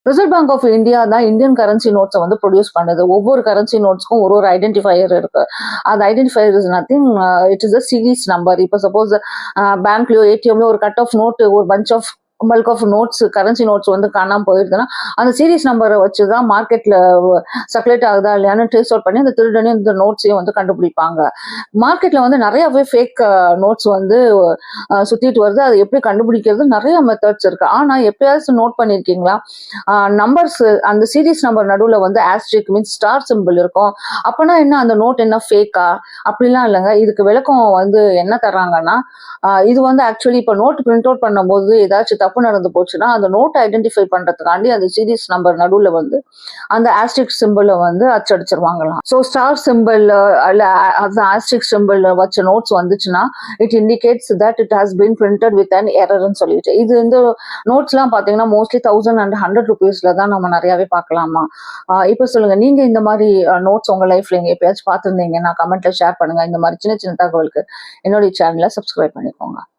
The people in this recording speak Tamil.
ரிசர்வ் பேங்க் ஆஃப் இந்தியா தான் இந்தியன் கரன்சி நோட்ஸை வந்து ப்ரொடியூஸ் பண்ணுது. ஒவ்வொரு கரன்சி நோட்ஸ்க்கும் ஒரு ஐடென்டிஃபையர் இருக்கு. அந்த identifier is nothing, it is a series number. இப்போ சப்போஸ் பேங்க்லயோ ஏடிஎம்லயோ ஒரு கட் ஆஃப் நோட், ஒரு bunch of bulk of notes, currency notes வந்து காணாம போயிருதுன்னா அந்த சீரீஸ் நம்பரை வச்சு தான் மார்க்கெட்ல சர்க்குலேட் ஆகுதா இல்லையான்னு ட்ரேஸ் அவுட் பண்ணி அந்த திருடனையும் இந்த நோட்ஸையும் வந்து கண்டுபிடிப்பாங்க. மார்க்கெட்ல வந்து நிறையவே ஃபேக் நோட்ஸ் வந்து சுத்திட்டு வருது. அது எப்படி கண்டுபிடிக்கிறது, நிறைய மெத்தட்ஸ் இருக்கு. ஆனா எப்பயாவது நோட் பண்ணிருக்கீங்களா, நம்பர்ஸ் அந்த சீரீஸ் நம்பர் நடுவுல வந்து ஆஸ்ட்ரிக் மீன்ஸ் ஸ்டார் சிம்பிள் இருக்கும். அப்பனா என்ன, அந்த நோட் என்ன ஃபேக்கா? அப்படிலாம் இல்லைங்க. இதுக்கு விளக்கம் வந்து என்ன தர்றாங்கன்னா, இது வந்து ஆக்சுவலி இப்போ நோட் பிரிண்ட் அவுட் பண்ணும்போது ஏதாச்சும் தப்பு நடந்து போச்சுன்னா அந்த நோட் ஐடென்டிஃபை பண்றதுக்காண்டி அந்த சீரீஸ் நம்பர் நடுவுல வந்து அந்த ஆஸ்ட்ரிக் சிம்பிளை வந்து அச்சடிச்சிருவாங்களாம். ஸோ ஸ்டார் சிம்பிள் அல்ல அந்த ஆஸ்ட்ரிக் சிம்பிள் வச்ச நோட்ஸ் வந்துச்சுன்னா it indicates that it has been printed with an எரர்னு சொல்லிட்டு. இது இந்த நோட்ஸ்லாம் பார்த்தீங்கன்னா மோஸ்ட்லி 1000 and 100 rupeesல தான் நம்ம நிறையாவே பார்க்கலாமா. இப்போ சொல்லுங்க, நீங்க இந்த மாதிரி நோட்ஸ் உங்க லைஃப்ல எங்க எப்பயாச்சும் பார்த்துருந்தீங்கன்னா கமெண்ட்ல ஷேர் பண்ணுங்க. இந்த மாதிரி சின்ன சின்ன தகவலுக்கு என்னுடைய சேனலை சப்ஸ்கிரைப் பண்ணிக்கோங்க.